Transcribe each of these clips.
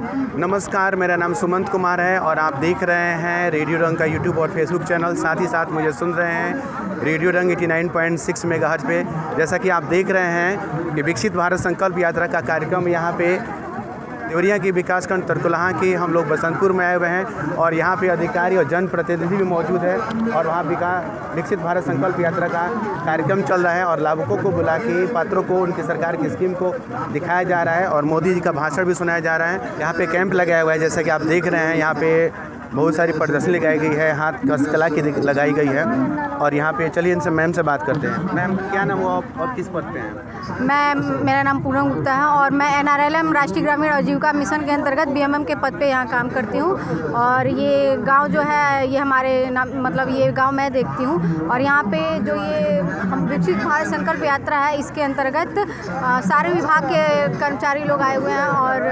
नमस्कार, मेरा नाम सुमंत कुमार है और आप देख रहे हैं रेडियो रंग का यूट्यूब और फेसबुक चैनल। साथ ही साथ मुझे सुन रहे हैं रेडियो रंग 89.6 मेगाहर्ट्ज़ पे। जैसा कि आप देख रहे हैं कि विकसित भारत संकल्प यात्रा का कार्यक्रम यहाँ पे देवरिया की विकासखंड तरकुलहा की हम लोग बसंतपुर में आए हुए हैं और यहाँ पे अधिकारी और जनप्रतिनिधि भी मौजूद है और वहाँ विकसित भारत संकल्प यात्रा का कार्यक्रम चल रहा है और लाभुकों को बुला के पात्रों को उनकी सरकार की स्कीम को दिखाया जा रहा है और मोदी जी का भाषण भी सुनाया जा रहा है। यहाँ पे कैंप लगाया हुआ है, जैसा कि आप देख रहे हैं। यहाँ पे बहुत सारी प्रदर्शनी लगाई गई है, हाथ हस्तकला की लगाई गई है और यहाँ पे चलिए इनसे मैम से बात करते हैं। मैम, क्या नाम हुआ और किस पद पे हैं? मेरा नाम पूनम गुप्ता है और मैं NRLM राष्ट्रीय ग्रामीण आजीविका मिशन के अंतर्गत BMM के पद पे यहाँ काम करती हूँ। और ये गांव जो है ये हमारे मतलब ये गांव मैं देखती हूँ और यहाँ पे जो ये हम विकसित भारत संकल्प यात्रा है इसके अंतर्गत सारे विभाग के कर्मचारी लोग आए हुए हैं और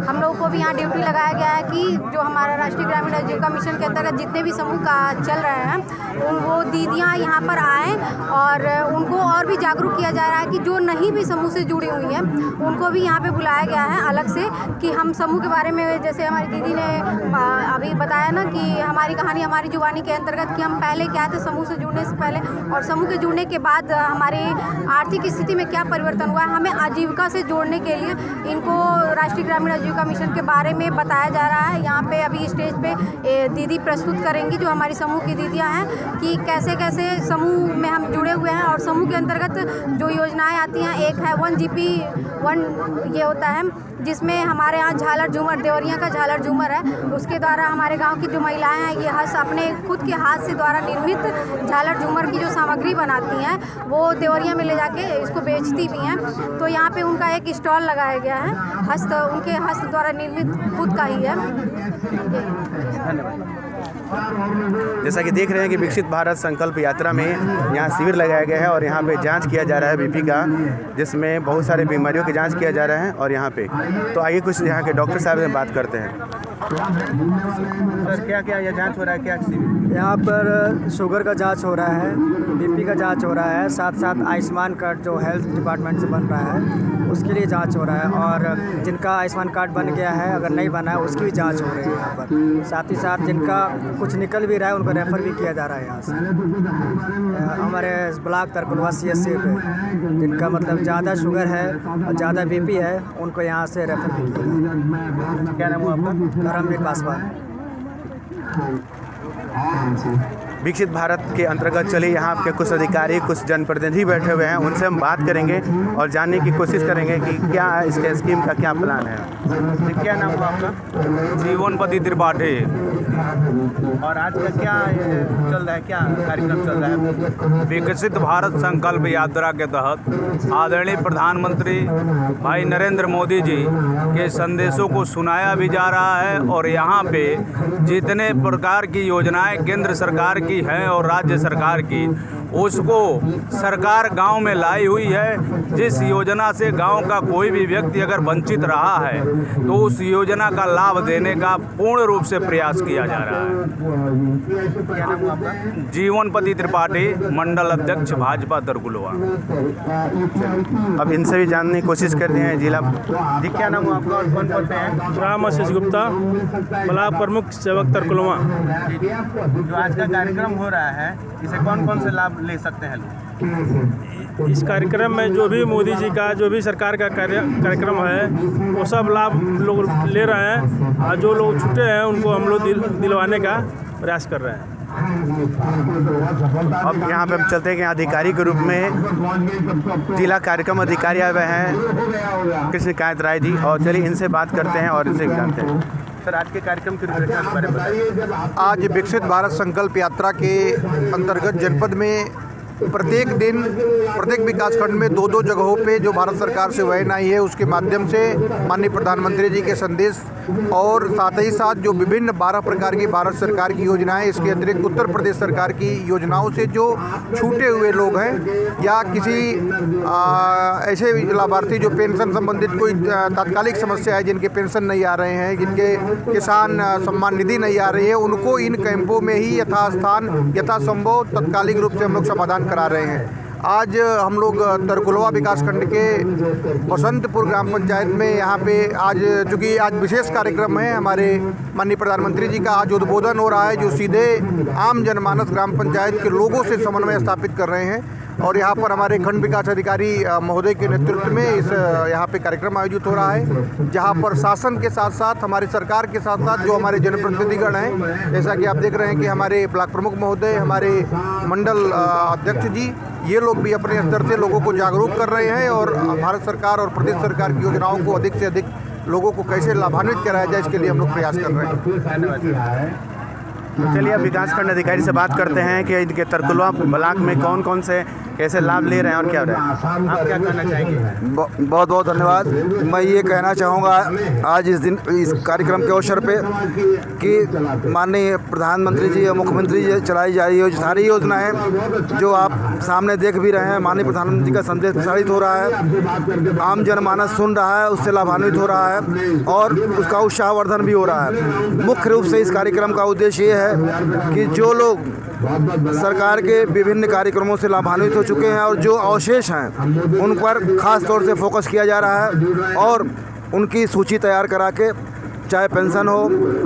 हम लोगों को भी यहाँ ड्यूटी लगाया गया है कि जो हमारा राष्ट्रीय ग्रामीण आजीविका मिशन के अंतर्गत जितने भी समूह का चल रहे हैं वो दीदियाँ यहाँ पर आएँ और उनको और भी जागरूक किया जा रहा है कि जो नहीं भी समूह से जुड़ी हुई हैं उनको भी यहाँ पे बुलाया गया है अलग से कि हम समूह के बारे में, जैसे हमारी दीदी ने अभी बताया ना कि हमारी कहानी हमारी जुबानी के अंतर्गत कि हम पहले क्या थे समूह से जुड़ने से पहले और समूह के जुड़ने के बाद हमारी आर्थिक स्थिति में क्या परिवर्तन हुआ है। हमें आजीविका से जोड़ने के लिए इनको राष्ट्रीय ग्रामीण आजीविका मिशन के बारे में बताया जा रहा है। यहाँ पे अभी स्टेज पे दीदी प्रस्तुत करेंगी जो हमारी समूह की दीदियाँ हैं कि कैसे कैसे समूह में हम जुड़े हुए हैं और समूह के अंतर्गत जो योजनाएँ आती हैं। एक है 1GP1 ये होता है जिसमें हमारे यहाँ झालर झूमर, देवरिया का झालर झूमर है, उसके द्वारा हमारे गांव की जो महिलाएं हैं ये अपने खुद के हाथ से द्वारा निर्मित झालर झूमर की जो सामग्री बनाती हैं वो देवरिया में ले जाके इसको बेचती भी हैं। तो यहाँ पे उनका एक स्टॉल लगाया गया है, उनके हस्त द्वारा निर्मित खुद का ही है। धन्यवाद। जैसा कि देख रहे हैं कि विकसित भारत संकल्प यात्रा में यहाँ शिविर लगाया गया है और यहाँ पे जांच किया जा रहा है BP का, जिसमें बहुत सारे बीमारियों की जांच किया जा रहा है। और यहाँ पे तो आइए कुछ यहाँ के डॉक्टर साहब से बात करते हैं। सर, क्या क्या यह जांच हो रहा है? क्या यहाँ पर शुगर का जांच हो रहा है, BP का जांच हो रहा है, साथ साथ आयुष्मान कार्ड जो हेल्थ डिपार्टमेंट से बन रहा है उसके लिए जांच हो रहा है और जिनका आयुष्मान कार्ड बन गया है अगर नहीं बना है उसकी भी जांच हो रही है यहाँ पर। साथ ही साथ जिनका कुछ निकल भी रहा है उनको रेफ़र भी किया जा रहा है यहाँ से। हमारे ब्लॉक तरकुलहा CSC पे जिनका मतलब ज़्यादा शुगर है और ज़्यादा BP है उनको यहाँ से रेफ़र भी किया जा रहा है। क्या नाम हुआ आपका? धर्मवीर पासवान। विकसित भारत के अंतर्गत चले यहाँ के कुछ अधिकारी, कुछ जनप्रतिनिधि बैठे हुए हैं, उनसे हम बात करेंगे और जानने की कोशिश करेंगे कि क्या इसके स्कीम का क्या प्लान है। तो क्या नाम हुआ आपका? जीवनपति त्रिपाठी। और आज का क्या चल रहा है, क्या कार्यक्रम चल रहा है? विकसित भारत संकल्प यात्रा के तहत आदरणीय प्रधानमंत्री भाई नरेंद्र मोदी जी के संदेशों को सुनाया भी जा रहा है और यहाँ पे जितने प्रकार की योजनाएं केंद्र सरकार की हैं और राज्य सरकार की उसको सरकार गांव में लाई हुई है। जिस योजना से गांव का कोई भी व्यक्ति अगर वंचित रहा है तो उस योजना का लाभ देने का पूर्ण रूप से प्रयास किया जा रहा है। क्या नाम हुआ आपका? जीवनपति त्रिपाठी, मंडल अध्यक्ष भाजपा तरकुलहा। अब इनसे भी जानने की कोशिश करते हैं। जिला जी, क्या नाम हुआ आपका और कौन पद पे हैं? राम आशीष गुप्ता, ब्लॉक प्रमुख सेवक तरकुलहा। जो आज का कार्यक्रम हो रहा है इसे कौन कौन से लाभ ले सकते हैं लोग? इस कार्यक्रम में जो भी मोदी जी का जो भी सरकार का कार्यक्रम है वो सब लाभ लोग ले रहे हैं और जो लोग छूटे हैं उनको हम लोग दिलवाने का प्रयास कर रहे हैं। अब यहाँ पे हम चलते हैं कि अधिकारी के रूप में जिला कार्यक्रम अधिकारी आए हुए हैं कृष्ण कांत राय जी, और चलिए इनसे बात करते हैं और इनसे जानते हैं। सर, आज के कार्यक्रम की रूपरेखा के बारे में बताइए। आज विकसित भारत संकल्प यात्रा के अंतर्गत जनपद में प्रत्येक दिन प्रत्येक विकासखंड में 2-2 जगहों पे जो भारत सरकार से वैन आई है उसके माध्यम से माननीय प्रधानमंत्री जी के संदेश और साथ ही साथ जो विभिन्न 12 प्रकार की भारत सरकार की योजनाएं, इसके अतिरिक्त उत्तर प्रदेश सरकार की योजनाओं से जो छूटे हुए लोग हैं या किसी ऐसे लाभार्थी जो पेंशन संबंधित कोई तात्कालिक समस्या है, जिनके पेंशन नहीं आ रहे हैं, जिनके किसान सम्मान निधि नहीं आ रही है, उनको इन कैंपों में ही यथास्थान यथासंभव तत्कालिक रूप से हम लोग समाधान करा रहे हैं। आज हम लोग तरकुलवा विकासखंड के बसंतपुर ग्राम पंचायत में यहाँ पे आज चूँकि आज विशेष कार्यक्रम है, हमारे माननीय प्रधानमंत्री जी का आज उद्बोधन हो रहा है, जो सीधे आम जनमानस ग्राम पंचायत के लोगों से समन्वय स्थापित कर रहे हैं। और यहाँ पर हमारे खंड विकास अधिकारी महोदय के नेतृत्व में इस यहाँ पे कार्यक्रम आयोजित हो रहा है, जहाँ पर शासन के साथ साथ हमारी सरकार के साथ साथ जो हमारे जनप्रतिनिधिगण हैं, जैसा कि आप देख रहे हैं कि हमारे ब्लॉक प्रमुख महोदय, हमारे मंडल अध्यक्ष जी, ये लोग भी अपने स्तर से लोगों को जागरूक कर रहे हैं और भारत सरकार और प्रदेश सरकार की योजनाओं को अधिक से अधिक लोगों को कैसे लाभान्वित कराया जाए, इसके लिए हम लोग प्रयास कर रहे हैं। तो चलिए अब विकासखंड अधिकारी से बात करते हैं कि इनके तरकुलवा ब्लॉक में कौन कौन से कैसे लाभ ले रहे हैं और क्या हो रहा है। आप क्या कहना चाहेंगे? बहुत बहुत धन्यवाद। मैं ये कहना चाहूँगा आज इस दिन इस कार्यक्रम के अवसर पे कि माननीय प्रधानमंत्री जी और मुख्यमंत्री जी चलाई जा रही सारी योजनाएं जो आप सामने देख भी रहे हैं, माननीय प्रधानमंत्री का संदेश प्रसारित हो रहा है, आम जनमानस सुन रहा है, उससे लाभान्वित हो रहा है और उसका उत्साहवर्धन भी हो रहा है। मुख्य रूप से इस कार्यक्रम का उद्देश्य ये है कि जो लोग सरकार के विभिन्न कार्यक्रमों से लाभान्वित हो चुके हैं और जो अवशेष हैं उन पर खास तौर से फोकस किया जा रहा है और उनकी सूची तैयार करा के, चाहे पेंशन हो,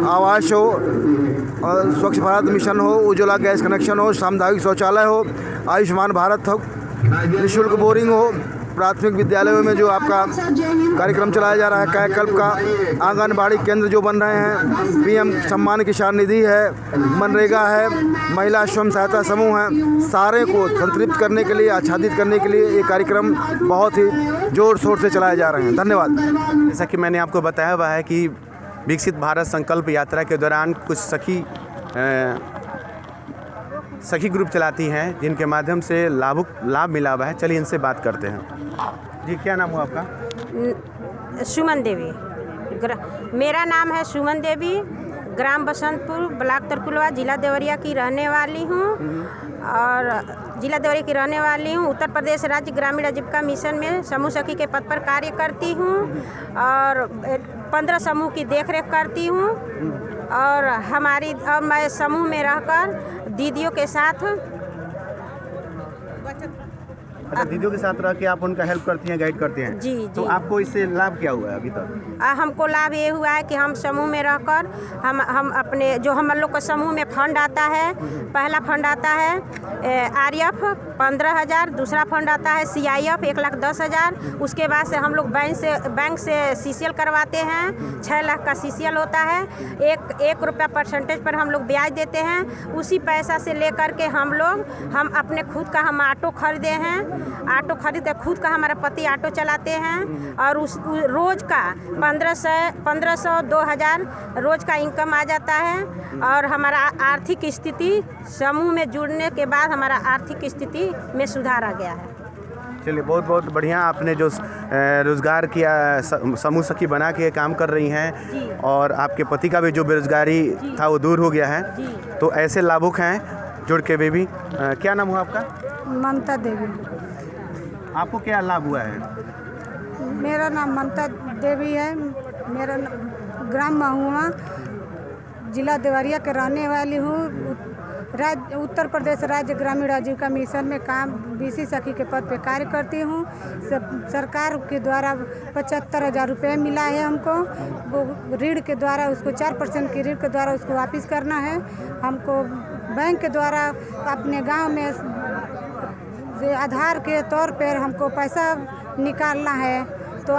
आवास हो, स्वच्छ भारत मिशन हो, उज्ज्वला गैस कनेक्शन हो, सामुदायिक शौचालय हो, आयुष्मान भारत हो, निःशुल्क बोरिंग हो, प्राथमिक विद्यालयों में जो आपका कार्यक्रम चलाया जा रहा है कायाकल्प का, आंगनबाड़ी केंद्र जो बन रहे हैं, पीएम सम्मान किसान निधि है, मनरेगा है, महिला स्वयं सहायता समूह हैं, सारे को संतृप्त करने के लिए, आच्छादित करने के लिए ये कार्यक्रम बहुत ही जोर शोर से चलाए जा रहे हैं। धन्यवाद। जैसा कि मैंने आपको बताया हुआ है कि विकसित भारत संकल्प यात्रा के दौरान कुछ सखी ग्रुप चलाती हैं जिनके माध्यम से लाभ मिला हुआ है। चलिए इनसे बात करते हैं। जी, क्या नाम हुआ आपका? सुमन देवी। मेरा नाम है सुमन देवी, ग्राम बसंतपुर, ब्लॉक तरकुलवा, जिला देवरिया की रहने वाली हूँ और जिला देवरिया की रहने वाली हूँ। उत्तर प्रदेश राज्य ग्रामीण आजीविका मिशन में समूह सखी के पद पर कार्य करती हूँ और 15 समूह की देखरेख करती हूँ और अब मैं समूह में रहकर दीदियों के साथ दीदियों के साथ रह के आप उनका हेल्प करती हैं, गाइड करती हैं। जी। तो आपको इससे लाभ क्या हुआ है अभी तक? हमको लाभ ये हुआ है कि हम समूह में रहकर हम अपने जो हम लोग का समूह में फंड आता है, पहला फंड आता है आरएफ 15,000, दूसरा फंड आता है CIF 1,10,000, उसके बाद से हम लोग बैंक से CCL करवाते हैं, 6 लाख का CCL होता है, 1 रुपया परसेंटेज पर हम लोग ब्याज देते हैं। उसी पैसा से लेकर के हम अपने खुद का हम ऑटो खरीदे हैं, ऑटो खरीदते खुद का, हमारा पति ऑटो चलाते हैं और उस रोज़ का 1500 2,000 रोज़ का इनकम आ जाता है और हमारा आर्थिक स्थिति समूह में जुड़ने के बाद हमारा आर्थिक स्थिति में सुधार आ गया है। चलिए, बहुत बहुत बढ़िया। आपने जो रोज़गार किया, समूह सखी बना के काम कर रही हैं और आपके पति का भी जो बेरोजगारी था वो दूर हो गया है, तो ऐसे लाभुक हैं जुड़ के भी। क्या नाम हुआ आपका? ममता देवी। आपको क्या लाभ हुआ है? मेरा नाम ममता देवी है, मेरा ग्राम महुआ, जिला देवरिया के रहने वाली हूँ। उत्तर प्रदेश राज्य ग्रामीण आजीविका मिशन में काम BC सखी के पद पे कार्य करती हूँ। सरकार के द्वारा 75,000 रुपये मिला है हमको, वो ऋण के द्वारा उसको 4% की ऋण के द्वारा उसको वापस करना है। हमको बैंक के द्वारा अपने गांव में आधार के तौर पर हमको पैसा निकालना है, तो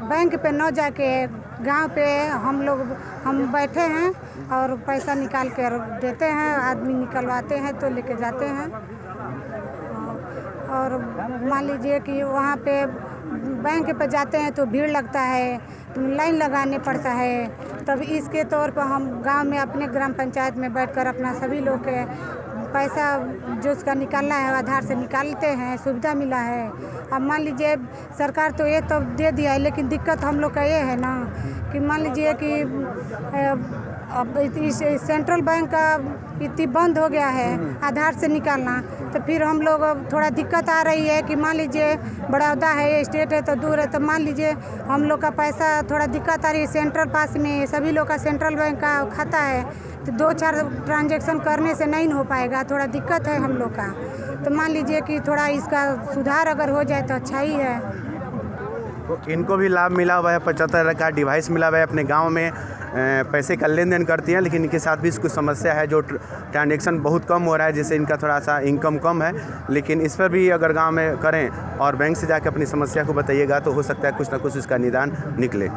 बैंक पे न जाके गांव पे हम बैठे हैं और पैसा निकाल कर देते हैं, आदमी निकलवाते हैं तो लेके जाते हैं। और मान लीजिए कि वहाँ पे बैंक पे जाते हैं तो भीड़ लगता है, लाइन लगाने पड़ता है, तब इसके तौर पर हम गांव में अपने ग्राम पंचायत में बैठकर अपना सभी लोग के पैसा जो उसका निकालना है आधार से निकालते हैं, सुविधा मिला है। अब मान लीजिए सरकार तो ये तो दे दिया है, लेकिन दिक्कत हम लोग का ये है ना कि मान लीजिए कि अब इस सेंट्रल बैंक का इतनी बंद हो गया है आधार से निकालना, तो फिर हम लोग थोड़ा दिक्कत आ रही है कि मान लीजिए बड़ौदा है, स्टेट है तो दूर है, तो मान लीजिए हम लोग का पैसा थोड़ा दिक्कत आ रही है। सेंट्रल पास में सभी लोग का सेंट्रल बैंक का खाता है, तो 2-4 ट्रांजैक्शन करने से नहीं हो पाएगा, थोड़ा दिक्कत है हम लोग का। तो मान लीजिए कि थोड़ा इसका सुधार अगर हो जाए तो अच्छा ही है। तो इनको भी लाभ मिला हुआ है, 75,000 का डिवाइस मिला हुआ है, अपने गांव में पैसे का लेन देन करती हैं, लेकिन इनके साथ भी कुछ समस्या है, जो ट्रांजेक्शन बहुत कम हो रहा है, जिससे इनका थोड़ा सा इनकम कम है। लेकिन इस पर भी अगर गांव में करें और बैंक से जाकर अपनी समस्या को बताइएगा तो हो सकता है कुछ ना कुछ उसका निदान निकले।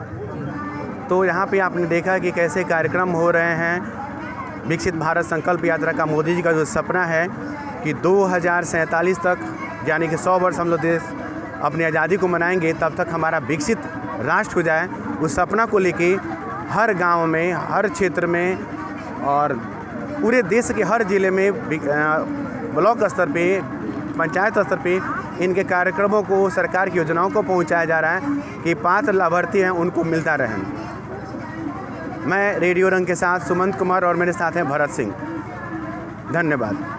तो यहाँ पे आपने देखा कि कैसे कार्यक्रम हो रहे हैं। विकसित भारत संकल्प यात्रा का मोदी जी का जो सपना है कि 2047 तक, यानी कि 100 वर्ष हम लोग देश अपनी आज़ादी को मनाएंगे, तब तक हमारा विकसित राष्ट्र हो जाए। उस सपना को लेके हर गांव में, हर क्षेत्र में और पूरे देश के हर ज़िले में ब्लॉक स्तर पे, पंचायत स्तर पे इनके कार्यक्रमों को, सरकार की योजनाओं को पहुंचाया जा रहा है कि पात्र लाभार्थी हैं उनको मिलता रहे। मैं रेडियो रंग के साथ सुमंत कुमार और मेरे साथ हैं भरत सिंह। धन्यवाद।